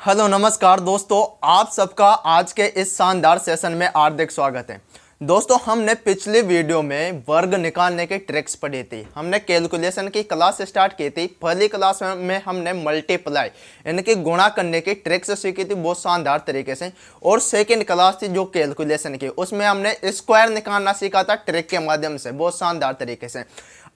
Hello नमस्कार दोस्तों, आप सबका आज के इस शानदार सेशन में हार्दिक स्वागत है। दोस्तों, हमने पिछले वीडियो में वर्ग निकालने के ट्रिक्स पढ़ी थी। हमने कैलकुलेशन की क्लास स्टार्ट की थी। पहली क्लास में हमने मल्टीप्लाई यानी कि गुणा करने की ट्रिक्स सीखी थी बहुत शानदार तरीके से। और सेकंड क्लास थी जो कैलकुलेशन की, उसमें हमने स्क्वायर निकालना सीखा था ट्रिक के माध्यम से बहुत शानदार तरीके से।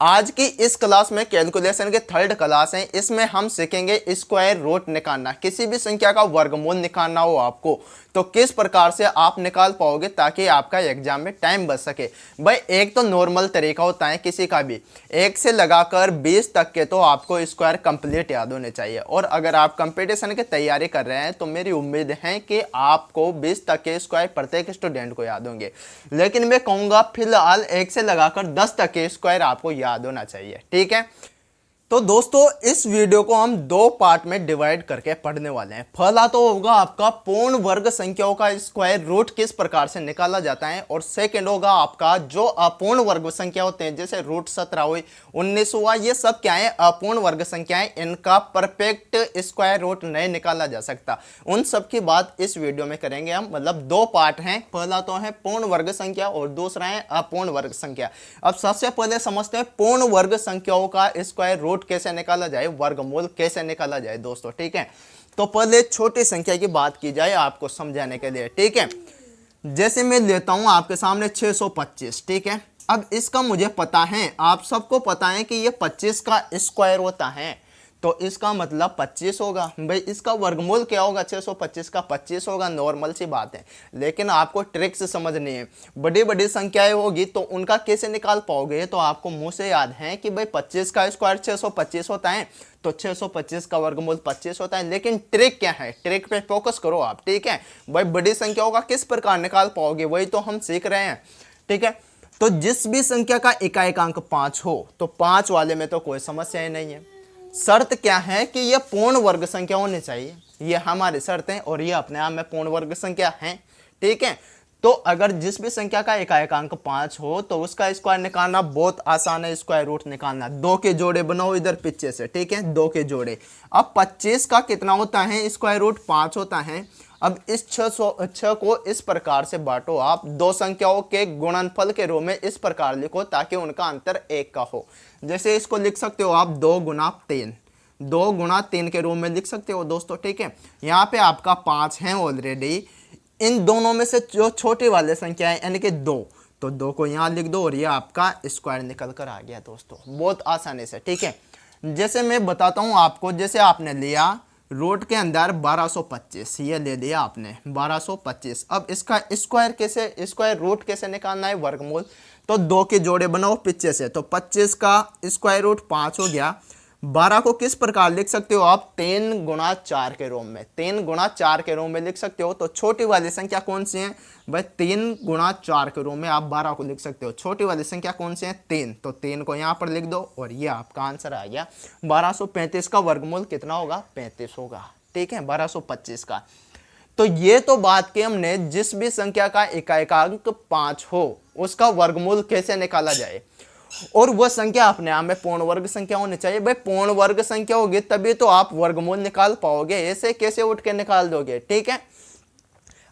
आज की इस क्लास में कैलकुलेशन के थर्ड क्लास है, इसमें हम सीखेंगे स्क्वायर रूट निकालना। किसी भी संख्या का वर्गमूल निकालना हो आपको तो किस प्रकार से आप निकाल पाओगे ताकि आपका एग्जाम में टाइम बच सके। भाई, एक तो नॉर्मल तरीका होता है किसी का भी, 1 से लगाकर 20 तक के तो आपको स्क्वायर कंप्लीट याद होने चाहिए। और अगर आप कंपटीशन की तैयारी कर रहे हैं तो मेरी उम्मीद है कि आपको 20 तक के स्क्वायर प्रत्येक स्टूडेंट को याद होंगे। लेकिन मैं कहूँगा फिलहाल 1 से लगाकर 10 तक के स्क्वायर आपको याद होना चाहिए, ठीक है। तो दोस्तों, इस वीडियो को हम दो पार्ट में डिवाइड करके पढ़ने वाले हैं। पहला तो होगा आपका पूर्ण वर्ग संख्याओं का स्क्वायर रूट किस प्रकार से निकाला जाता है, और सेकंड होगा आपका जो अपूर्ण वर्ग संख्या होते हैं जैसे रूट 17 हुई, 19 हुआ, ये सब क्या है, अपूर्ण वर्ग संख्याएं, इनका परफेक्ट स्क्वायर रूट नहीं निकाला जा सकता। उन सब की बात इस वीडियो में करेंगे हम। मतलब दो पार्ट हैं, पहला तो है पूर्ण वर्ग संख्या और दूसरा है अपूर्ण वर्ग संख्या। अब सबसे पहले समझते हैं पूर्ण वर्ग संख्याओं का स्क्वायर रूट कैसे निकाला जाए, वर्गमूल कैसे निकाला जाए दोस्तों, ठीक है। तो पहले छोटी संख्या की बात की जाए आपको समझाने के लिए, ठीक है। जैसे मैं लेता हूं आपके सामने 625, ठीक है। अब इसका मुझे पता है, आप सबको पता है कि ये 25 का स्क्वायर होता है, तो इसका मतलब 25 होगा। भाई, इसका वर्गमूल क्या होगा, 625 का 25 होगा, नॉर्मल सी बात है। लेकिन आपको ट्रिक्स समझनी है। बड़ी बड़ी संख्याएं होगी तो उनका कैसे निकाल पाओगे, तो आपको मुंह से याद है कि भाई 25 का स्क्वायर 625 होता है, तो 625 का वर्गमूल 25 होता है। लेकिन ट्रिक क्या है, ट्रिक पे फोकस करो आप, ठीक है। भाई, बड़ी संख्याओं का किस प्रकार निकाल पाओगे वही तो हम सीख रहे हैं, ठीक है। तो जिस भी संख्या का इकाई अंक 5 हो तो 5 वाले में तो कोई समस्या ही नहीं है। शर्त क्या है कि यह पूर्ण वर्ग संख्या होनी चाहिए, ये हमारी शर्त है, और ये अपने आप में पूर्ण वर्ग संख्या है, ठीक है। तो अगर जिस भी संख्या का इकाई अंक 5 हो तो उसका स्क्वायर निकालना बहुत आसान है। स्क्वायर रूट निकालना, दो के जोड़े बनाओ इधर पीछे से, ठीक है, दो के जोड़े। अब 25 का कितना होता है, स्क्वायर रूट 5 होता है। अब इस 6 को इस प्रकार से बांटो, आप दो संख्याओं के गुणनफल के रूप में इस प्रकार लिखो ताकि उनका अंतर 1 का हो। जैसे इसको लिख सकते हो आप 2 गुना 3, 2 गुना 3 के रूप में लिख सकते हो दोस्तों, ठीक है। यहाँ पे आपका 5 है ऑलरेडी। इन दोनों में से जो छोटे वाले संख्या है यानी कि 2, तो 2 को यहाँ लिख दो और ये आपका स्क्वायर निकल कर आ गया दोस्तों, बहुत आसानी से, ठीक है। जैसे मैं बताता हूँ आपको, जैसे आपने लिया रूट के अंदर 1225, ये ले लिया आपने 1225। अब इसका स्क्वायर कैसे, स्क्वायर रूट कैसे निकालना है, वर्गमूल, तो 2 के जोड़े बनाओ पीछे से, तो 25 का स्क्वायर रूट 5 हो गया। 12 को किस प्रकार लिख सकते हो आप, 3 गुणा 4 के रूप में, 3 गुणा 4 के रूप में लिख सकते हो। तो छोटी वाली संख्या कौन सी है भाई, 3 गुणा 4 के रूप में आप 12 को लिख सकते हो। छोटी वाली संख्या कौन सी है, 3, तो 3 को यहाँ पर लिख दो और ये आपका आंसर आ गया। 1235 का वर्गमूल कितना होगा, 35 होगा, ठीक है, 1225 का। तो ये तो बात की हमने जिस भी संख्या का इकाई अंक 5 हो उसका वर्गमूल कैसे निकाला जाए, और वह संख्या अपने आप में पूर्ण वर्ग संख्या होनी चाहिए। भाई, पूर्ण वर्ग संख्या होगी तभी तो आप वर्गमूल निकाल पाओगे, ऐसे कैसे उठ के निकाल दोगे, ठीक है।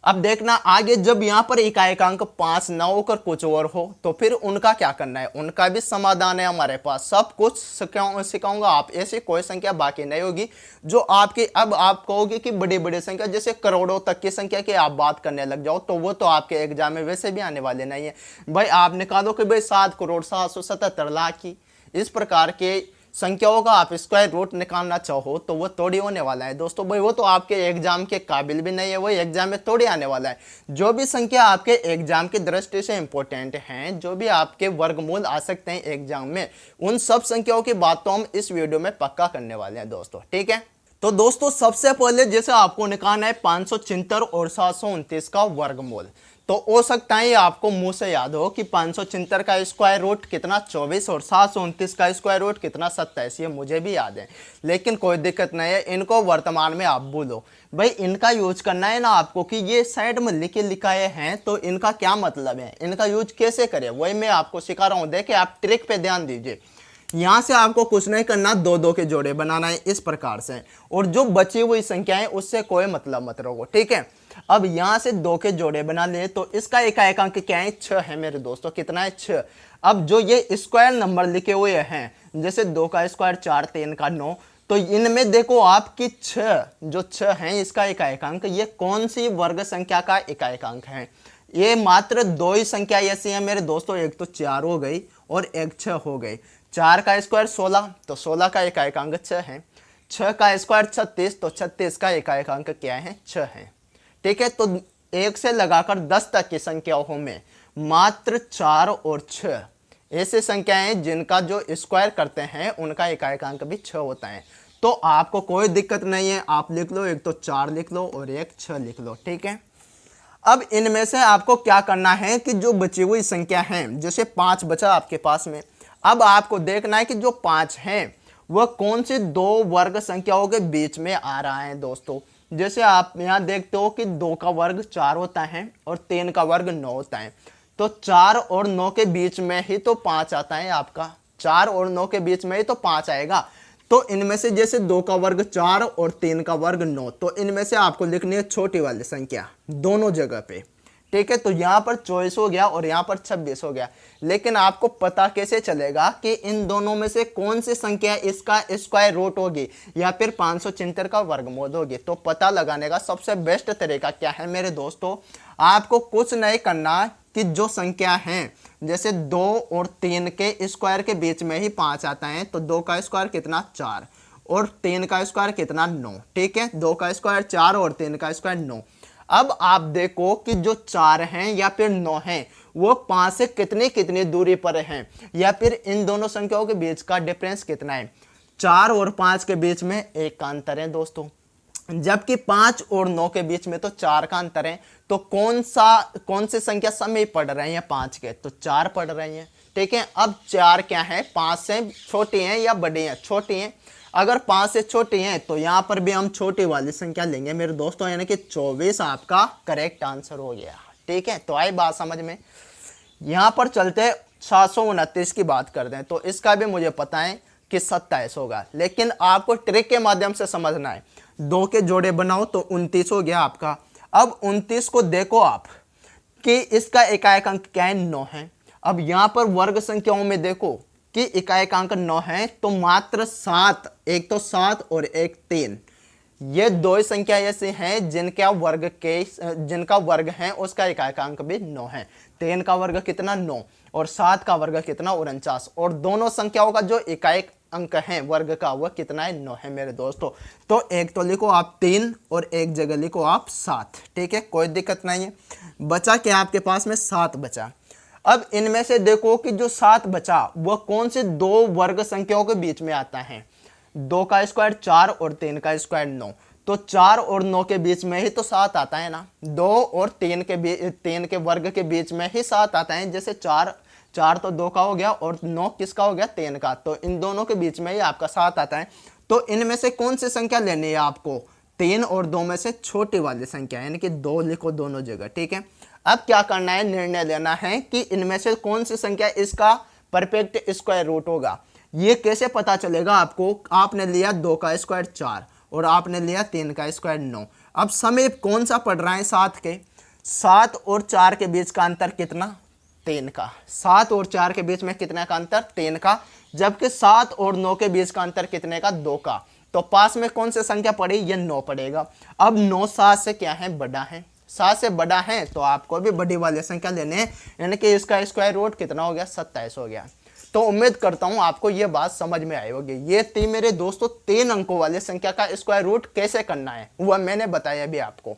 अब देखना आगे, जब यहां पर इकाई अंक 5 ना होकर कुछ और हो तो फिर उनका क्या करना है, उनका भी समाधान है हमारे पास, सब कुछ सिखाऊंगा। आप ऐसी कोई संख्या बाकी नहीं होगी जो आपकी, अब आप कहोगे कि बड़ी बड़ी संख्या जैसे करोड़ों तक की संख्या की आप बात करने लग जाओ तो वो तो आपके एग्जाम में वैसे भी आने वाले नहीं है। भाई, आप निकालो कि भाई 7,777,00,000 की, इस प्रकार के संख्याओं का आप स्क्वायर रूट निकालना चाहो तो वो थोड़ी होने वाला है दोस्तों। भाई, वो तो आपके एग्जाम के काबिल भी नहीं है, वो एग्जाम में थोड़ी आने वाला है। जो भी संख्या आपके एग्जाम की दृष्टि से इंपॉर्टेंट हैं, जो भी आपके वर्गमूल आ सकते हैं एग्जाम में, उन सब संख्याओं की बात तो हम इस वीडियो में पक्का करने वाले हैं दोस्तों, ठीक है। तो दोस्तों, सबसे पहले जैसे आपको निकालना है 576 और 729 का वर्गमूल, तो हो सकता है आपको मुंह से याद हो कि 576 का स्क्वायर रूट कितना 24 और 729 का स्क्वायर रूट कितना 27, ये मुझे भी याद है। लेकिन कोई दिक्कत नहीं है, इनको वर्तमान में आप भूलो। भाई, इनका यूज करना है ना आपको कि ये साइड में लिखे लिखाए हैं तो इनका क्या मतलब है, इनका यूज कैसे करें, वही मैं आपको सिखा रहा हूँ। देखिए, आप ट्रिक पे ध्यान दीजिए। यहाँ से आपको कुछ नहीं करना, दो दो के जोड़े बनाना है इस प्रकार से, और जो बची हुई संख्या है उससे कोई मतलब मत रखो, ठीक है। अब यहाँ से दो के जोड़े बना ले तो इसका इकाई अंक क्या है, 6 है मेरे दोस्तों। कितना है, 6। अब जो ये स्क्वायर नंबर लिखे हुए हैं, जैसे 2 का स्क्वायर 4, 3 का 9, तो इनमें देखो आपकी 6 जो 6 है इसका इकाई अंक, ये कौन सी वर्ग संख्या का इकाई अंक है। ये मात्र दो ही संख्या ऐसी है मेरे दोस्तों, एक तो 4 हो गई और एक 6 हो गई। 4 का स्क्वायर 16, तो 16 का इकाई अंक 6 है। 6 का स्क्वायर 36, तो 36 का इकाई अंक क्या है, 6 है, ठीक है। तो 1 से लगाकर 10 तक की संख्याओं में मात्र 4 और 6 ऐसे संख्याएं हैं जिनका जो स्क्वायर करते हैं उनका इकाई अंक भी 6 होता है। तो आपको कोई दिक्कत नहीं है, आप लिख लो, एक तो 4 लिख लो और एक 6 लिख लो, ठीक है। अब इनमें से आपको क्या करना है कि जो बची हुई संख्या है, जैसे 5 बचा आपके पास में, अब आपको देखना है कि जो 5 है वह कौन सी दो वर्ग संख्याओं के बीच में आ रहा है दोस्तों। जैसे आप यहाँ देखते हो कि 2 का वर्ग 4 होता है और 3 का वर्ग 9 होता है, तो 4 और 9 के बीच में ही तो 5 आता है आपका, 4 और 9 के बीच में ही तो 5 आएगा। तो इनमें से जैसे 2 का वर्ग 4 और 3 का वर्ग 9, तो इनमें से आपको लिखनी है छोटी वाली संख्या दोनों जगह पे, ठीक है। तो यहाँ पर 24 हो गया और यहाँ पर 26 हो गया, लेकिन आपको पता कैसे चलेगा कि इन दोनों में से कौन सी संख्या इसका स्क्वायर रूट होगी या फिर 576 का वर्गमूल होगी। तो पता लगाने का सबसे बेस्ट तरीका क्या है मेरे दोस्तों, आपको कुछ नहीं करना कि जो संख्या है, जैसे 2 और 3 के स्क्वायर के बीच में ही 5 आता है, तो 2 का स्क्वायर कितना, 4, और 3 का स्क्वायर कितना, 9, ठीक है। 2 का स्क्वायर 4 और 3 का स्क्वायर 9। अब आप देखो कि जो 4 हैं या फिर 9 हैं वो 5 से कितनी कितनी दूरी पर हैं, या फिर इन दोनों संख्याओं के बीच का डिफरेंस कितना है। 4 और 5 के बीच में 1 का अंतर है दोस्तों, जबकि 5 और 9 के बीच में तो 4 का अंतर है। तो कौन सी संख्या समय पढ़ रही है 5 के, तो 4 पढ़ रही है, ठीक है। अब 4 क्या है, 5 से छोटी हैं या बड़ी हैं, छोटी हैं। अगर 5 से छोटी हैं तो यहाँ पर भी हम छोटी वाली संख्या लेंगे मेरे दोस्तों, यानी कि 24 आपका करेक्ट आंसर हो गया, ठीक है। तो आई बात समझ में। यहाँ पर चलते 729 की बात करते हैं, तो इसका भी मुझे पता है कि 27 होगा, लेकिन आपको ट्रिक के माध्यम से समझना है। 2 के जोड़े बनाओ तो 29 हो गया आपका। अब 29 को देखो आप कि इसका इकाई अंक क्या है, 9 है। अब यहाँ पर वर्ग संख्याओं में देखो कि इकाई अंक 9 है, तो मात्र 7, एक तो 7 और एक 3, ये दो ही संख्या ऐसी हैं जिनका वर्ग है उसका इकाई अंक भी 9 है। 3 का वर्ग कितना, 9, और 7 का वर्ग कितना, 49, और दोनों संख्याओं का जो इकाई अंक है वर्ग का वह कितना है, 9 है मेरे दोस्तों। तो एक तो लिखो आप 3 और एक जगह लिखो आप 7, ठीक है, कोई दिक्कत नहीं है। बचा क्या आपके पास में, 7 बचा। अब इनमें से देखो कि जो 7 बचा वह कौन से दो वर्ग संख्याओं के बीच में आता है। 2 का स्क्वायर 4 और 3 का स्क्वायर 9, तो 4 और 9 के बीच में ही तो 7 आता है ना। 2 और 3 के वर्ग के बीच में ही 7 आता है। जैसे 4 तो 2 का हो गया और 9 किसका हो गया, 3 का, तो इन दोनों के बीच में ही आपका 7 आता है। तो इनमें से कौन सी संख्या लेनी है आपको, 3 और 2 में से छोटी वाली संख्या, यानी कि 2 लिखो दोनों जगह, ठीक है। अब क्या करना है, निर्णय लेना है कि इनमें से कौन सी संख्या इसका परफेक्ट स्क्वायर रूट होगा। ये कैसे पता चलेगा आपको, आपने लिया 2 का स्क्वायर 4 और आपने लिया 3 का स्क्वायर 9। अब समय कौन सा पढ़ रहा है, 7 के। 7 और 4 के बीच का अंतर कितना, 3 का। 7 और 4 के बीच में कितने का अंतर, 3 का, जबकि 7 और 9 के बीच का अंतर कितने का, 2 का। तो पास में कौन सी संख्या पड़ी, ये 9 पड़ेगा। अब 9 7 से क्या है, बड़ा है, 7 से बड़ा है, तो आपको भी बड़ी वाली संख्या लेने हैं, यानी कि इसका स्क्वायर रूट कितना हो गया, 27 हो गया। तो उम्मीद करता हूं आपको ये बात समझ में आई होगी। ये थी मेरे दोस्तों 3 अंकों वाली संख्या का स्क्वायर रूट कैसे करना है, वह मैंने बताया भी आपको।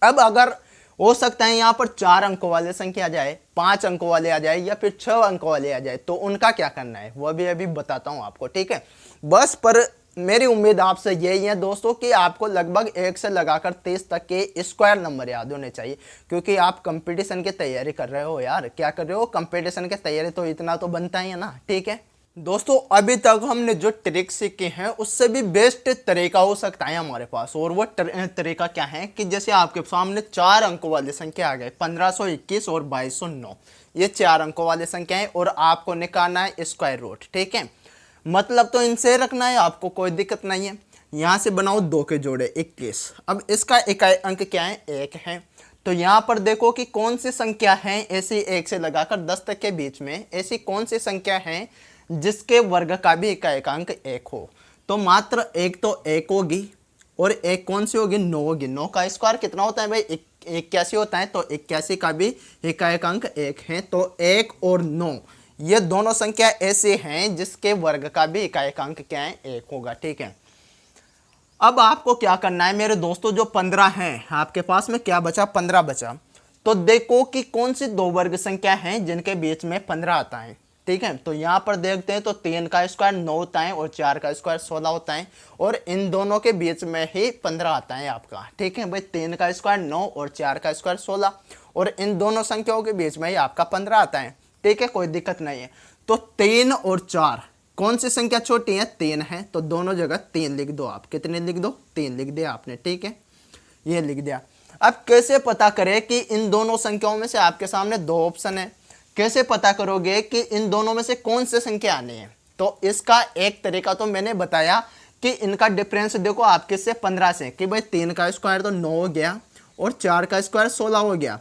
अब अगर हो सकता है यहाँ पर 4 अंकों वाले संख्या आ जाए, 5 अंकों वाले आ जाए, या फिर 6 अंकों वाले आ जाए, तो उनका क्या करना है वह भी अभी बताता हूँ आपको, ठीक है। बस पर मेरी उम्मीद आपसे यही है दोस्तों कि आपको लगभग 1 से लगाकर 30 तक के स्क्वायर नंबर याद होने चाहिए, क्योंकि आप कंपटीशन की तैयारी कर रहे हो यार। क्या कर रहे हो, कंपटीशन की तैयारी, तो इतना तो बनता ही है ना, ठीक है। दोस्तों अभी तक हमने जो ट्रिक सीखे हैं उससे भी बेस्ट तरीका हो सकता है हमारे पास, और वो तरीका क्या है कि जैसे आपके सामने 4 अंकों वाली संख्या आ गए 1521 और 2209, ये 4 अंकों वाली संख्या है और आपको निकालना है स्क्वायर रूट। ठीक है, मतलब तो इनसे रखना है, आपको कोई दिक्कत नहीं है। यहाँ से बनाओ 2 के जोड़े 21। अब इसका इकाई अंक क्या है, 1 है। तो यहाँ पर देखो कि कौन सी संख्या है ऐसी 1 से लगाकर 10 तक के बीच में ऐसी कौन सी संख्या है जिसके वर्ग का भी इकाई अंक 1 हो। तो मात्र एक तो 1 होगी और एक कौन सी होगी, 9 होगी। 9 का स्क्वायर कितना होता है भाई, 81 होता है। तो 81 का भी इकाई अंक 1 है। तो 1 और 9 ये दोनों संख्या ऐसे हैं जिसके वर्ग का भी इकाई अंक क्या है, 1 होगा। ठीक है, अब आपको क्या करना है मेरे दोस्तों, जो 15 है आपके पास में क्या बचा, 15 बचा। तो देखो कि कौन सी दो वर्ग संख्या है जिनके बीच में 15 आता है। ठीक है, तो यहाँ पर देखते हैं तो 3 का स्क्वायर 9 होता है और 4 का स्क्वायर 16 होता है, और इन दोनों के बीच में ही 15 आता है आपका। ठीक है भाई, 3 का स्क्वायर 9 और 4 का स्क्वायर 16, और इन दोनों संख्याओं के बीच में ही आपका 15 आता है। ठीक है, कोई दिक्कत नहीं है। तो 3 और 4 कौन सी संख्या छोटी है, 3 है। तो दोनों जगह 3 लिख दो आप। कितने लिख दो, 3 लिख दिया आपने। ठीक है, ये लिख दिया। अब कैसे पता करें कि इन दोनों संख्याओं में से, आपके सामने 2 ऑप्शन है, कैसे पता करोगे कि इन दोनों में से कौन सी संख्या आनी है। तो इसका एक तरीका तो मैंने बताया कि इनका डिफरेंस देखो आपके से 15 से, कि भाई 3 का स्क्वायर तो 9 हो गया और 4 का स्क्वायर 16 हो गया।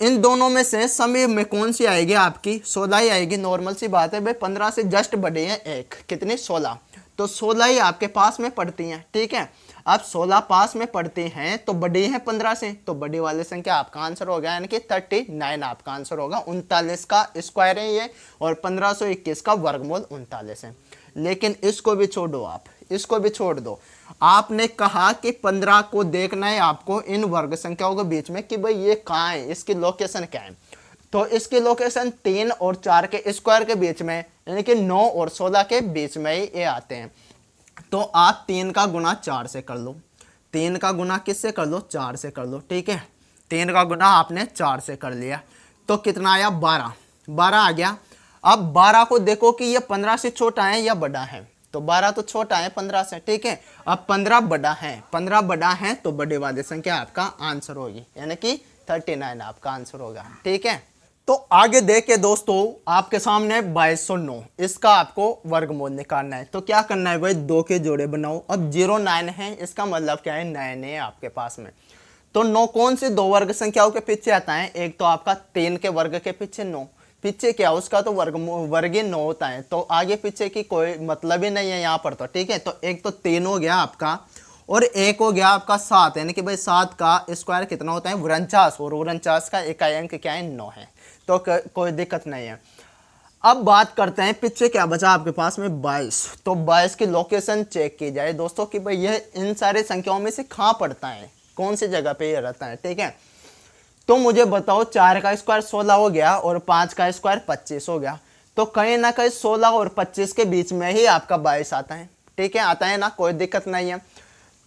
इन दोनों में से समय में कौन सी आएगी, आपकी 16 ही आएगी। नॉर्मल सी बात है भाई, 15 से जस्ट बड़े हैं एक, कितने 16, तो 16 ही आपके पास में पड़ती हैं। ठीक है, अब 16 पास में पड़ते हैं तो बड़ी हैं 15 से, तो बड़ी वाली संख्या आपका आंसर हो गया, यानी कि 39 आपका आंसर होगा। 39 का स्क्वायर है ये, और 1521 का वर्गमूल 39 है। लेकिन इसको भी छोड़ो आप, इसको भी छोड़ दो। आपने कहा कि 15 को देखना है आपको इन वर्ग संख्याओं के बीच में कि भाई ये कहाँ है, इसकी लोकेशन क्या है। तो इसकी लोकेशन 3 और 4 के स्क्वायर के बीच में, यानी कि 9 और 16 के बीच में ही ये आते हैं। तो आप 3 का गुना 4 से कर लो। 3 का गुना किससे कर लो, 4 से कर लो। ठीक है, 3 का गुना आपने 4 से कर लिया तो कितना आया, 12। 12 आ गया। अब 12 को देखो कि ये 15 से छोटा है या बड़ा है। तो 12 तो छोटा है 15 से। ठीक है, अब 15 बड़ा है, 15 बड़ा है तो बड़े वाली संख्या आपका आंसर होगी, यानी कि 39 आपका आंसर होगा। ठीक है, तो आगे देखे दोस्तों, आपके सामने 2209, इसका आपको वर्गमूल निकालना है। तो क्या करना है भाई, 2 के जोड़े बनाओ। अब 09 है, इसका मतलब क्या है, 9 है आपके पास में। तो 9 कौन सी दो वर्ग संख्याओं के पीछे आता है, एक तो आपका 3 के वर्ग के पीछे 9, पीछे क्या उसका तो वर्ग ही 9 होता है, तो आगे पीछे की कोई मतलब ही नहीं है यहाँ पर। तो ठीक है, तो एक तो 3 हो गया आपका, और एक हो गया आपका 7, यानी कि भाई 7 का स्क्वायर कितना होता है, 49, और 49 का इकाई अंक क्या है, 9 है। तो कोई दिक्कत नहीं है। अब बात करते हैं पीछे क्या बचा आपके पास में, 22। तो 22 की लोकेशन चेक की जाए दोस्तों कि भाई यह इन सारे संख्याओं में से कहाँ पड़ता है, कौन सी जगह पे ये रहता है। ठीक है, तो मुझे बताओ 4 का स्क्वायर 16 हो गया और 5 का स्क्वायर 25 हो गया, तो कहीं ना कहीं 16 और 25 के बीच में ही आपका 22 आता है। ठीक है, आता है ना, कोई दिक्कत नहीं है।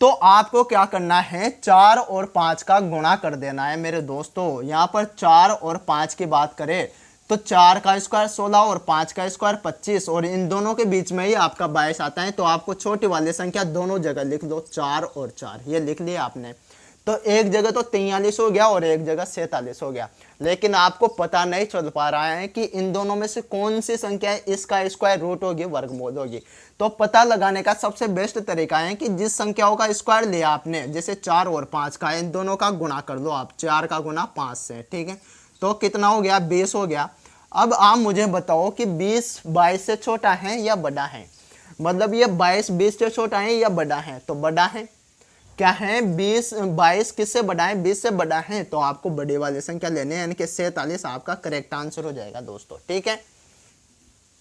तो आपको क्या करना है, 4 और 5 का गुणा कर देना है मेरे दोस्तों। यहाँ पर 4 और 5 की बात करें तो 4 का स्क्वायर 16 और 5 का स्क्वायर 25, और इन दोनों के बीच में ही आपका 22 आता है। तो आपको छोटी वाली संख्या दोनों जगह लिख दो, 4 और 4, ये लिख लिया आपने। तो एक जगह तो 43 हो गया और एक जगह 47 हो गया, लेकिन आपको पता नहीं चल पा रहा है कि इन दोनों में से कौन सी संख्या है इसका स्क्वायर रूट होगी, वर्गमूल होगी। तो पता लगाने का सबसे बेस्ट तरीका है कि जिस संख्याओं का स्क्वायर लिया आपने, जैसे 4 और 5 का, इन दोनों का गुणा कर दो आप, 4 का गुना 5 से। ठीक है, तो कितना हो गया, 20 हो गया। अब आप मुझे बताओ कि 20 22 से छोटा है या बड़ा है, मतलब ये 22 20 से छोटा है या बड़ा है, तो बड़ा है। क्या है, 22 किससे बड़ा है, 20 से बड़ा है, तो आपको बड़े वाली संख्या लेने हैं, यानी कि 47 आपका करेक्ट आंसर हो जाएगा दोस्तों। ठीक है,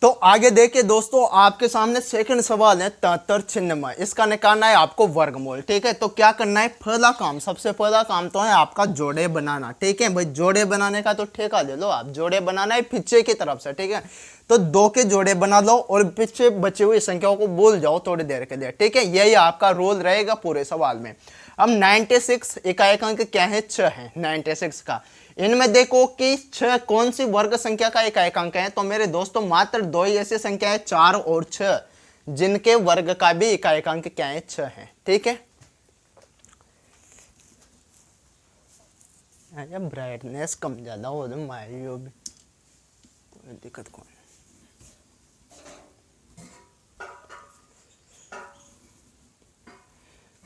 तो आगे देखिए दोस्तों, आपके सामने सेकंड सवाल है 7396, इसका निकालना है आपको वर्गमूल। ठीक है, तो क्या करना है, पहला काम, सबसे पहला काम तो है आपका जोड़े बनाना। ठीक है भाई, जोड़े बनाने का तो ठेका ले लो आप, जोड़े बनाना है पीछे की तरफ से। ठीक है, तो 2 के जोड़े बना लो और पीछे बची हुई संख्याओं को भूल जाओ थोड़ी देर के लिए। ठीक है, यही आपका रोल रहेगा पूरे सवाल में। अब 96 इकाई अंक क्या है, 6 है 96 का। इनमें देखो कि 6 कौन सी वर्ग संख्या का इकाई अंक है, तो मेरे दोस्तों मात्र दो ही ऐसी संख्या है 4 और 6 जिनके वर्ग का भी इकाई अंक क्या है, 6 है। ठीक है, ब्राइटनेस कम ज्यादा हो जाए मारी भी कोई दिक्कत कौन।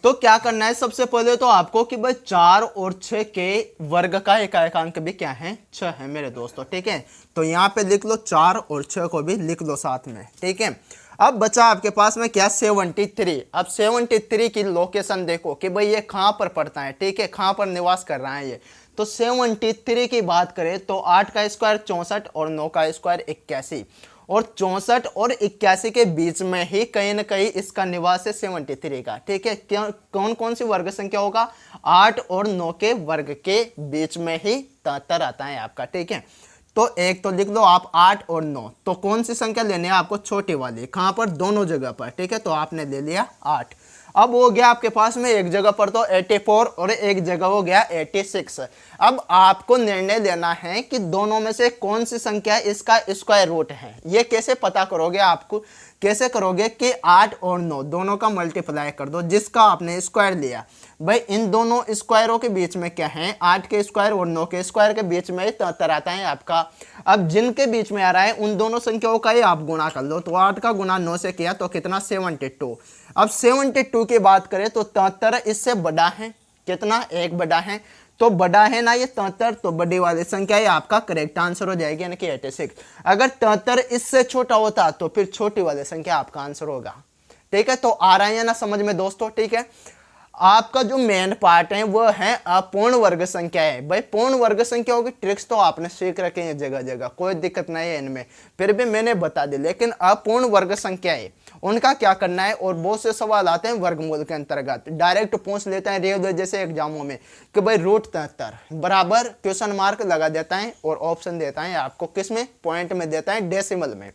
तो क्या करना है, सबसे पहले तो आपको कि भाई 4 और 6 के वर्ग का इकाई अंक भी क्या है, 6 है मेरे दोस्तों। ठीक है, तो यहाँ पे लिख लो 4 और 6 को भी लिख लो साथ में। ठीक है, अब बचा आपके पास में क्या, 73। अब 73 की लोकेशन देखो कि भाई ये कहाँ पर पड़ता है। ठीक है, कहाँ पर निवास कर रहा है ये, तो 73 की बात करें तो 8 का स्क्वायर 64 और 9 का स्क्वायर 81, और 64 और 81 के बीच में ही कहीं ना कहीं इसका निवास है 73 का। ठीक है, कौन कौन सी वर्ग संख्या होगा, 8 और 9 के वर्ग के बीच में ही 73 आता है आपका। ठीक है, तो एक तो लिख लो आप 8 और 9, तो कौन सी संख्या लेनी है आपको, छोटी वाली, कहां पर, दोनों जगह पर। ठीक है, तो आपने ले लिया 8। अब हो गया आपके पास में एक जगह पर तो 84 और एक जगह हो गया 86। अब आपको निर्णय लेना है कि दोनों में से कौन सी संख्या इसका स्क्वायर रूट है। ये कैसे पता करोगे, आपको कैसे करोगे कि 8 और 9 दोनों का मल्टीप्लाई कर दो, जिसका आपने स्क्वायर लिया। भाई इन दोनों स्क्वायरों के बीच में क्या है, 8 के स्क्वायर और 9 के स्क्वायर के बीच में आता है आपका। अब जिनके बीच में आ रहा है उन दोनों संख्याओं का ही आप गुणा कर लो, तो 8 का गुणा 9 से किया तो कितना, 72। अब 72 की बात करें तो 73 इससे बड़ा है, कितना, एक बड़ा है, तो बड़ा है ना ये 73, तो बड़ी वाली संख्या ये आपका करेक्ट आंसर हो जाएगी, यानी कि 86। अगर 73 इससे छोटा होता तो फिर छोटी वाली संख्या आपका आंसर होगा। ठीक है, तो आ रहा है ना समझ में दोस्तों। ठीक है, आपका जो मेन पार्ट है वो है अपूर्ण वर्ग संख्या है। भाई पूर्ण वर्ग संख्याओं की ट्रिक्स तो आपने सीख रखे हैं जगह जगह, कोई दिक्कत नहीं है इनमें, फिर भी मैंने बता दी। लेकिन अपूर्ण वर्ग संख्या है उनका क्या करना है, और बहुत से सवाल आते हैं वर्गमूल के अंतर्गत, डायरेक्ट पूछ लेते हैं रेलवे जैसे एग्जामों में कि भाई √73 बराबर क्वेश्चन मार्क लगा देता है और ऑप्शन देता है आपको, किस में, पॉइंट में देता है, डेसिमल में।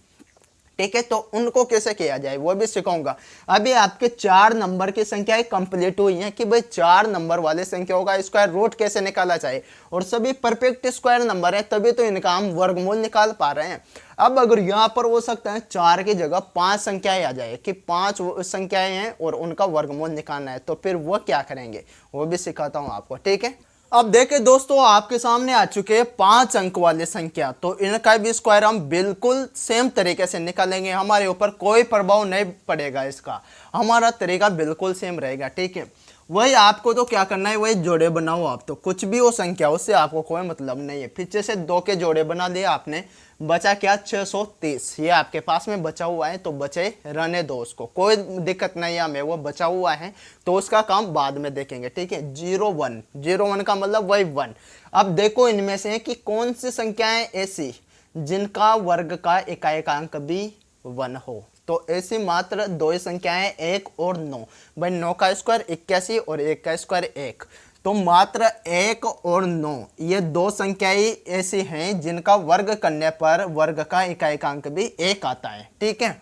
ठीक है, तो उनको कैसे किया जाए वो भी सिखाऊंगा। अभी आपके 4 नंबर की संख्याएं कंप्लीट हुई हैं कि भाई 4 नंबर वाले संख्याओं का स्क्वायर रूट कैसे निकाला जाए, और सभी परफेक्ट स्क्वायर नंबर है, तभी तो इनका हम वर्गमूल निकाल पा रहे हैं। अब अगर यहाँ पर हो सकता है 4 की जगह 5 संख्याएं आ जाए कि 5 संख्याएं हैं और उनका वर्गमूल निकालना है, तो फिर वो क्या करेंगे वो भी सिखाता हूँ आपको। ठीक है, अब देखें दोस्तों, आपके सामने आ चुके हैं 5 अंक वाले संख्या, तो इनका भी स्क्वायर हम बिल्कुल सेम तरीके से निकालेंगे, हमारे ऊपर कोई प्रभाव नहीं पड़ेगा इसका, हमारा तरीका बिल्कुल सेम रहेगा। ठीक है, वही आपको तो क्या करना है, वही जोड़े बनाओ आप, तो कुछ भी हो संख्या उससे आपको कोई मतलब नहीं है। पीछे से 2 के जोड़े बना लिए आपने, बचा क्या, 630, ये आपके पास में बचा हुआ है, तो बचे रहने दो उसको, कोई दिक्कत नहीं है हमें, वो बचा हुआ है तो उसका काम बाद में देखेंगे। ठीक है, 01 का मतलब वही 1। अब देखो इनमें से कि कौन सी संख्याएं ऐसी जिनका वर्ग का इकाई अंक भी 1 हो, तो ऐसी मात्र 2 ही संख्याएं, 1 और 9। भाई 9 का स्क्वायर 81 और 1 का स्क्वायर 1, तो मात्र 1 और 9 ये 2 संख्याएं ऐसी हैं जिनका वर्ग करने पर वर्ग का इकाई अंक भी 1 आता है। ठीक है,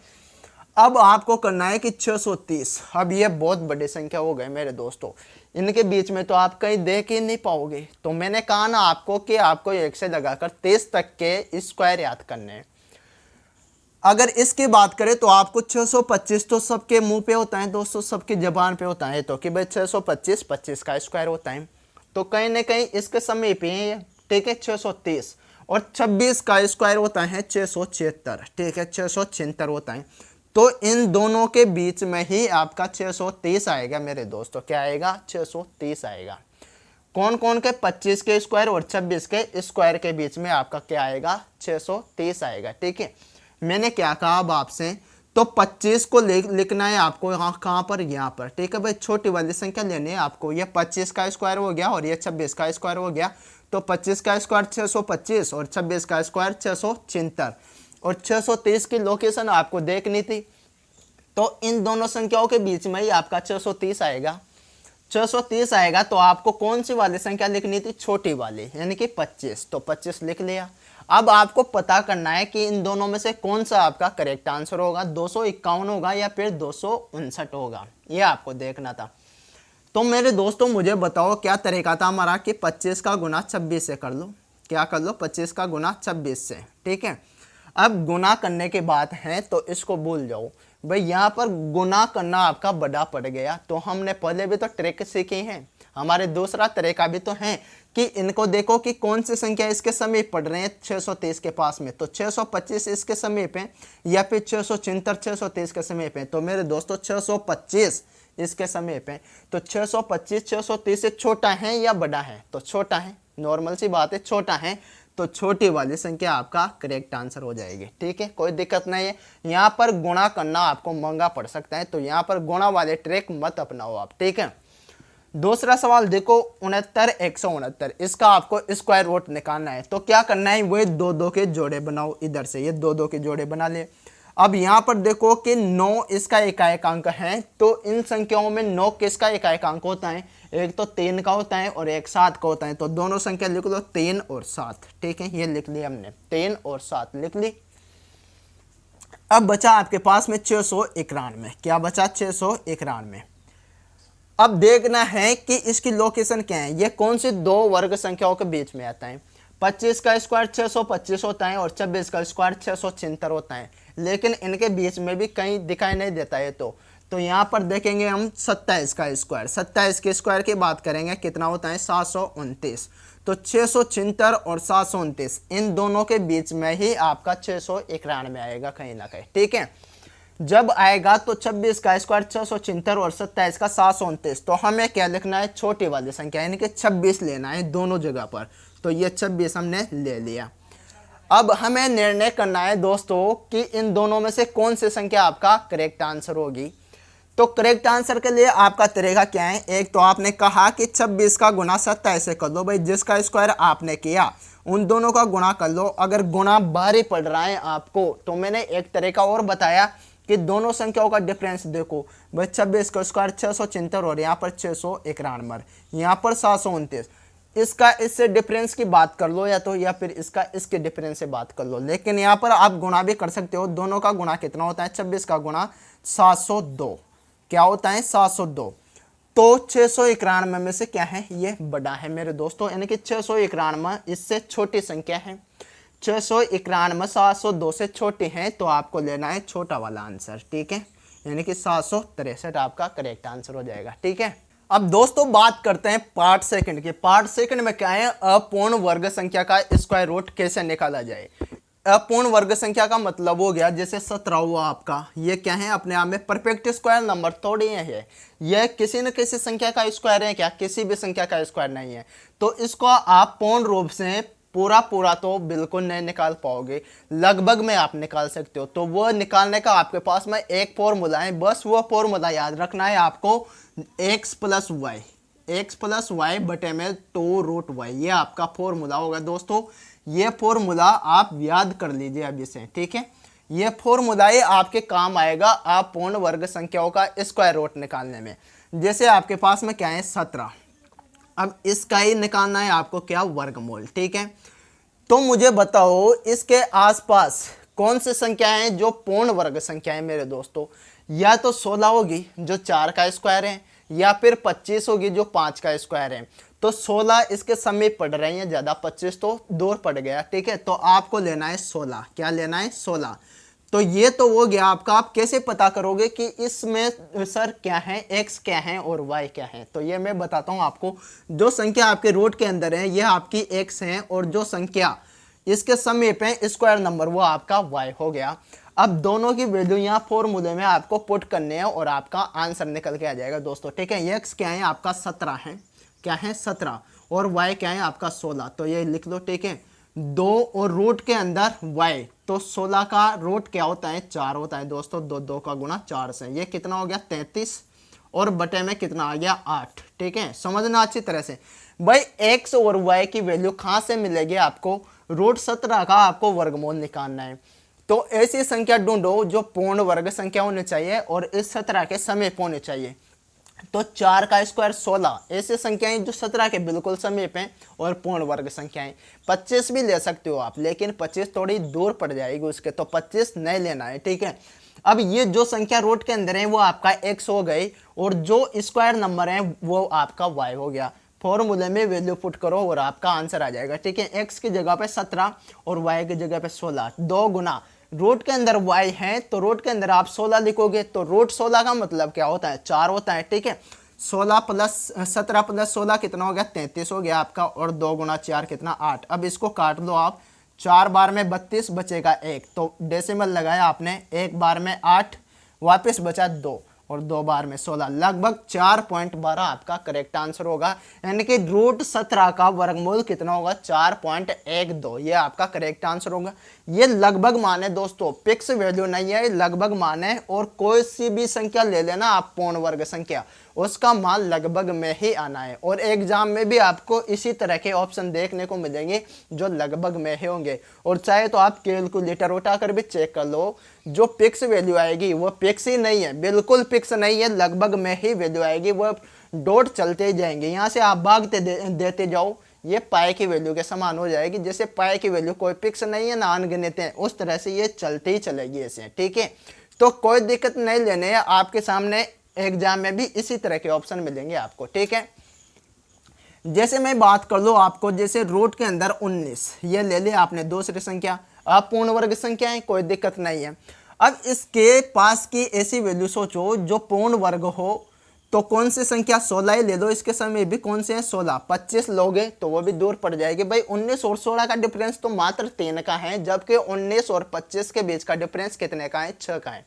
अब आपको करना है कि 630, अब ये बहुत बड़ी संख्या हो गई मेरे दोस्तों, इनके बीच में तो आप कहीं देख ही नहीं पाओगे, तो मैंने कहा ना आपको कि आपको 1 से लगाकर 30 तक के स्क्वायर याद करने हैं। अगर इसकी बात करें तो आपको 625 तो सबके मुंह पे होता है दोस्तों, सबकी जबान पे होता है, तो कि भाई 625 25 का स्क्वायर होता है, तो कहीं ना कहीं इसके समीप ही है। ठीक है, 630 और 26 का स्क्वायर होता है 676। ठीक है, 676 होता है, तो इन दोनों के बीच में ही आपका 630 आएगा मेरे दोस्तों। क्या आएगा, 630 आएगा। कौन कौन के, 25 के स्क्वायर और 26 के स्क्वायर के बीच में आपका क्या आएगा, 630 आएगा। ठीक है, मैंने क्या कहा अब आपसे, तो 25 को लिखना है आपको यहाँ, कहाँ पर, यहाँ पर। ठीक है भाई, छोटी वाली संख्या लेनी है आपको, ये 25 का स्क्वायर हो गया और ये 26 का स्क्वायर हो गया, तो 25 का स्क्वायर 625 और 26 का स्क्वायर 676, और 630 की लोकेशन आपको देखनी थी, तो इन दोनों संख्याओं के बीच में ही आपका 630 आएगा। 630 आएगा तो आपको कौन सी वाली संख्या लिखनी थी, छोटी वाली, यानी कि 25, तो 25 लिख लिया। अब आपको पता करना है कि इन दोनों में से कौन सा आपका करेक्ट आंसर होगा, 251 होगा या फिर 259 होगा, ये आपको देखना था। तो मेरे दोस्तों मुझे बताओ क्या तरीका था हमारा कि 25 का गुना 26 से कर लो। क्या कर लो, 25 का गुना 26 से, ठीक है। अब गुना करने के बाद है तो इसको भूल जाओ भाई, यहाँ पर गुना करना आपका बड़ा पड़ गया। तो हमने पहले भी तो ट्रिक सीखी है, हमारे दूसरा तरीका भी तो है कि इनको देखो कि कौन सी संख्या इसके समीप पड़ रहे हैं 630 के पास में। तो 625 इसके समीप है या फिर 676 630 के समीप है। तो मेरे दोस्तों 625 इसके समीप है। तो 625 630 से छोटा है या बड़ा है? तो छोटा है, नॉर्मल सी बात है, छोटा है। तो छोटी वाली संख्या आपका करेक्ट आंसर हो जाएगी, ठीक है, कोई दिक्कत नहीं है। यहाँ पर गुणा करना आपको महंगा पड़ सकता है, तो यहाँ पर गुणा वाले ट्रिक मत अपनाओ आप, ठीक है। दूसरा सवाल देखो, 69 169, इसका आपको स्क्वायर रूट निकालना है। तो क्या करना है, वो दो दो के जोड़े बनाओ, इधर से ये दो दो के जोड़े बना ले। अब यहाँ पर देखो कि 9 इसका एकाएक अंक है, तो इन संख्याओं में 9 किसका एकाएक अंक होता है? एक तो 3 का होता है और एक 7 का होता है। तो दोनों संख्या लिख लो 3 और 7, ठीक है, ये लिख लिया हमने, 3 और 7 लिख ली। अब बचा आपके पास में 691, क्या बचा? 691। अब देखना है कि इसकी लोकेशन क्या है, ये कौन सी दो वर्ग संख्याओं के बीच में आता है। 25 का स्क्वायर 625 होता है और 26 का स्क्वायर 676 होता है, लेकिन इनके बीच में भी कहीं दिखाई नहीं देता है। तो यहाँ पर देखेंगे हम 27 का स्क्वायर, 27 के स्क्वायर की बात करेंगे, कितना होता है? 729। तो 676 और 729 इन दोनों के बीच में ही आपका 691 आएगा कहीं ना कहीं, ठीक है। जब आएगा तो 26 का स्क्वायर 676 और 27 का 729, तो हमें क्या लिखना है? छोटी वाली संख्या यानी कि 26 लेना है दोनों जगह पर। तो ये 26 हमने ले लिया। अब हमें निर्णय करना है दोस्तों कि इन दोनों में से कौन सी संख्या आपका करेक्ट आंसर होगी। तो करेक्ट आंसर के लिए आपका तरीका क्या है? एक तो आपने कहा कि 26 का गुना 27 से कर लो भाई, जिसका स्क्वायर आपने किया उन दोनों का गुणा कर लो। अगर गुणा भारी पड़ रहा है आपको तो मैंने एक तरीका और बताया कि दोनों संख्याओं का डिफरेंस देखो भाई, 26 का स्क्वायर 676 और यहाँ पर 691, यहाँ पर 729, इसका इससे डिफरेंस की बात कर लो या फिर इसका इसके डिफरेंस से बात कर लो। लेकिन यहाँ पर आप गुणा भी कर सकते हो, दोनों का गुणा कितना होता है? 26 का गुणा 702, क्या होता है? 702। तो 691 में से क्या है? ये बड़ा है मेरे दोस्तों, यानी कि 691 इससे छोटी संख्या है। 691 702 से छोटी है, तो आपको लेना है छोटा वाला आंसर, ठीक है, यानी कि 763 आपका करेक्ट आंसर हो जाएगा, ठीक है। अब दोस्तों बात करते हैं पार्ट सेकंड की। पार्ट सेकंड में क्या है? अपूर्ण वर्ग संख्या का स्क्वायर रूट कैसे निकाला जाए। अपूर्ण वर्ग संख्या का मतलब हो गया जैसे 17 हुआ आपका, ये क्या है? अपने आप में परफेक्ट स्क्वायर नंबर थोड़ी है, यह किसी न किसी संख्या का स्क्वायर है, क्या किसी भी संख्या का स्क्वायर नहीं है। तो इसको आप पूर्ण रूप से पूरा तो बिल्कुल नहीं निकाल पाओगे, लगभग में आप निकाल सकते हो। तो वो निकालने का आपके पास में एक फॉर्मूला है, बस वो फॉर्मूला याद रखना है आपको, x प्लस वाई बटे में 2√y, ये आपका फॉर्मूला होगा दोस्तों। ये फॉर्मूला आप याद कर लीजिए अभी से, ठीक है। ये फॉर्मूला ये आपके काम आएगा आप पूर्ण वर्ग संख्याओं का स्क्वायर रूट निकालने में। जैसे आपके पास में क्या है? 17, अब इसका ही निकालना है आपको, क्या? वर्गमूल, ठीक है। तो मुझे बताओ इसके आसपास कौन सी संख्या है जो पूर्ण वर्ग संख्या है मेरे दोस्तों? या तो 16 होगी जो 4 का स्क्वायर है, या फिर 25 होगी जो 5 का स्क्वायर है। तो 16 इसके समीप पड़ रही है ज्यादा, 25 तो दूर पड़ गया, ठीक है। तो आपको लेना है 16, क्या लेना है? 16। तो ये तो हो गया आपका। आप कैसे पता करोगे कि इसमें सर क्या है, x क्या है और y क्या है? तो ये मैं बताता हूँ आपको। जो संख्या आपके रूट के अंदर है ये आपकी x है, और जो संख्या इसके समीप है स्क्वायर नंबर वो आपका y हो गया। अब दोनों की वैल्यू यहाँ फॉर्मूले में आपको पुट करने हैं और आपका आंसर निकल के आ जाएगा दोस्तों, ठीक है। x क्या है? आपका 17 है, क्या है? 17, और y क्या है? आपका 16। तो ये लिख लो, ठीक है। 2 और रूट के अंदर y, तो 16 का रूट क्या होता है? 4 होता है दोस्तों। 2 का गुना 4 से, ये कितना हो गया? 33, और बटे में कितना आ गया? 8, ठीक है। समझना अच्छी तरह से भाई, x और y की वैल्यू कहाँ से मिलेगी आपको? रूट 17 का आपको वर्गमूल निकालना है। तो ऐसी संख्या ढूंढो जो पूर्ण वर्ग संख्या होनी चाहिए और इस 17 के समीप होनी चाहिए। तो 4 का स्क्वायर 16, ऐसी संख्याएं जो 17 के बिल्कुल समीप हैं और पूर्ण वर्ग संख्याएं। 25 भी ले सकते हो आप, लेकिन 25 थोड़ी दूर पड़ जाएगी उसके, तो 25 नहीं लेना है, ठीक है। अब ये जो संख्या रूट के अंदर है वो आपका x हो गई और जो स्क्वायर नंबर है वो आपका y हो गया। फॉर्मूले में वैल्यू पुट करो और आपका आंसर आ जाएगा। ठीक है, x की जगह पे 17 और y की जगह पे 16, 2 गुना रूट के अंदर y है तो रूट के अंदर आप 16 लिखोगे तो रूट 16 का मतलब क्या होता है, 4 होता है। ठीक है, 16 प्लस 17 प्लस 16 कितना हो गया, 33 हो गया आपका, और 2 गुना 4 कितना, 8। अब इसको काट लो आप, 4 बार में 32 बचेगा 1, तो डेसिमल लगाया आपने, 1 बार में 8, वापस बचा 2 और 2 बार में 16, लगभग 4.12 आपका करेक्ट आंसर होगा। यानी कि रूट 17 का वर्गमूल कितना होगा, 4.12, ये आपका करेक्ट आंसर होगा। ये लगभग मान है दोस्तों, फिक्स वैल्यू नहीं है, लगभग मान है। और कोई सी भी संख्या ले लेना आप, पूर्ण वर्ग संख्या, उसका मान लगभग में ही आना है। और एग्जाम में भी आपको इसी तरह के ऑप्शन देखने को मिलेंगे जो लगभग में ही होंगे। और चाहे तो आप कैलकुलेटर उठाकर भी चेक कर लो, जो फिक्स वैल्यू आएगी वो फिक्स ही नहीं है, बिल्कुल फिक्स नहीं है, लगभग में ही वैल्यू आएगी, वो डॉट चलते ही जाएंगे। यहाँ से आप भागते देते जाओ, ये पाई की वैल्यू के समान हो जाएगी। जैसे पाई की वैल्यू कोई फिक्स नहीं है ना अनगिनत है, उस तरह से ये चलते ही चलेगी ऐसे। ठीक है, तो कोई दिक्कत नहीं लेने है, आपके सामने एग्जाम में भी इसी तरह के ऑप्शन मिलेंगे आपको। ठीक है, जैसे मैं बात कर लूँ आपको, जैसे रूट के अंदर 19, ये ले लिया आपने दूसरी संख्या, अब पूर्ण वर्ग संख्या है, कोई दिक्कत नहीं है। अब इसके पास की ऐसी वैल्यू सोचो जो पूर्ण वर्ग हो, तो कौन सी संख्या, 16 ही ले लो, इसके समय भी कौन से हैं, 16, 25 लोगे तो वो भी दूर पड़ जाएगी। भाई 19 और 16 का डिफरेंस तो मात्र 3 का है, जबकि 19 और 25 के बीच का डिफरेंस कितने का है, 6 का है।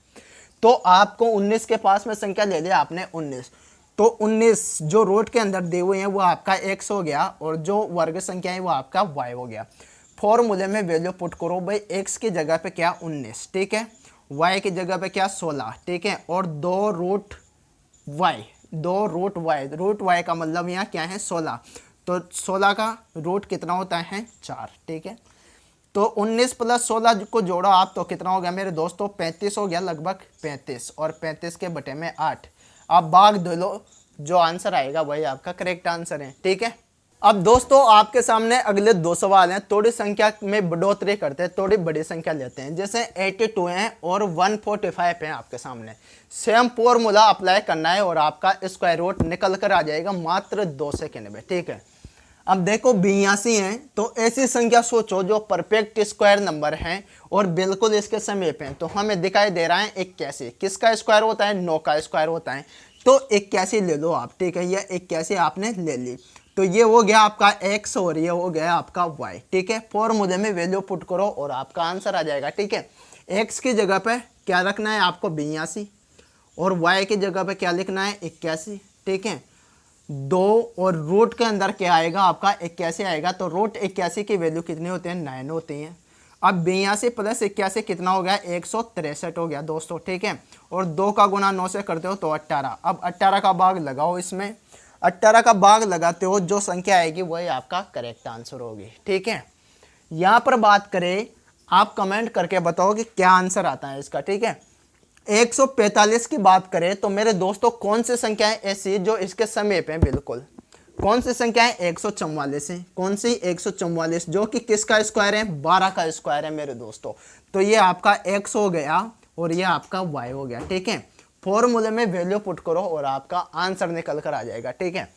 तो आपको 19 के पास में संख्या ले लिया आपने 19, तो 19 जो रूट के अंदर दिए हुए हैं वो आपका x हो गया, और जो वर्ग संख्या है वो आपका y हो गया। फॉर्मूले में वैल्यू पुट करो भाई, x की जगह पे क्या 19, ठीक है, y की जगह पे क्या 16, ठीक है, और 2 रूट y, रूट y का मतलब यहाँ क्या है 16, तो 16 का रूट कितना होता है 4। ठीक है, तो 19 प्लस 16 को जोड़ो आप तो कितना हो गया मेरे दोस्तों, 35 हो गया, लगभग 35, और 35 के बटे में 8, आप भाग दो लो, जो आंसर आएगा वही आपका करेक्ट आंसर है। ठीक है, अब दोस्तों आपके सामने अगले 2 सवाल हैं, थोड़ी संख्या में बढ़ोतरी करते हैं, थोड़ी बड़ी संख्या लेते हैं। जैसे 82 हैं और 145 हैं आपके सामने, सेम फॉर्मूला अप्लाई करना है और आपका स्क्वायर रूट निकल कर आ जाएगा मात्र 2 सेकंड में। ठीक है, अब देखो 82 हैं, तो ऐसी संख्या सोचो जो परफेक्ट स्क्वायर नंबर है और बिल्कुल इसके समीप हैं। तो हमें दिखाई दे रहा है 81, किसका स्क्वायर होता है, 9 का स्क्वायर होता है, तो 81 ले लो आप। ठीक है, ये 81 आपने ले ली, तो ये हो गया आपका x और ये हो गया आपका y। ठीक है, फॉर्मूले में वैल्यू पुट करो और आपका आंसर आ जाएगा। ठीक है, x की जगह पे क्या रखना है आपको 82, और y की जगह पे क्या लिखना है 81। ठीक है, 2 और रूट के अंदर क्या आएगा आपका 81 आएगा, तो रूट 81 की वैल्यू कितनी होती है, 9 होती है। अब 82 प्लस 81 कितना हो गया, 163 हो गया दोस्तों। ठीक है, और 2 का गुना 9 से करते हो तो 18, अब 18 का भाग लगाओ इसमें, 18 का भाग लगाते हो जो संख्या आएगी वही आपका करेक्ट आंसर होगी। ठीक है, यहाँ पर बात करें, आप कमेंट करके बताओ कि क्या आंसर आता है इसका। ठीक है, 145 की बात करें तो मेरे दोस्तों कौन सी संख्या है ऐसी जो इसके समीप है, बिल्कुल कौन सी संख्या है, 144 है। कौन सी 144, जो कि किसका स्क्वायर है, 12 का स्क्वायर है मेरे दोस्तों। तो ये आपका x हो गया और ये आपका y हो गया। ठीक है, फॉर्मूले में वैल्यू पुट करो और आपका आंसर निकल कर आ जाएगा। ठीक है,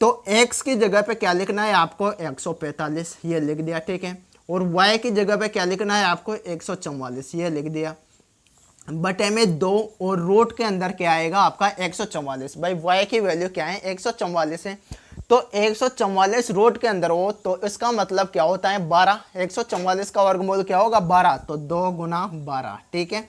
तो x की जगह पे क्या लिखना है आपको, 145, ये लिख दिया। ठीक है, और y की जगह पे क्या लिखना है आपको, 144, ये लिख दिया, बटे में 2, और रूट के अंदर क्या आएगा आपका 144। भाई y की वैल्यू क्या है, 144 है, तो 144 रूट के अंदर हो तो इसका मतलब क्या होता है 12, 144 का वर्गमूल क्या होगा 12, तो 2 गुना 12। ठीक है,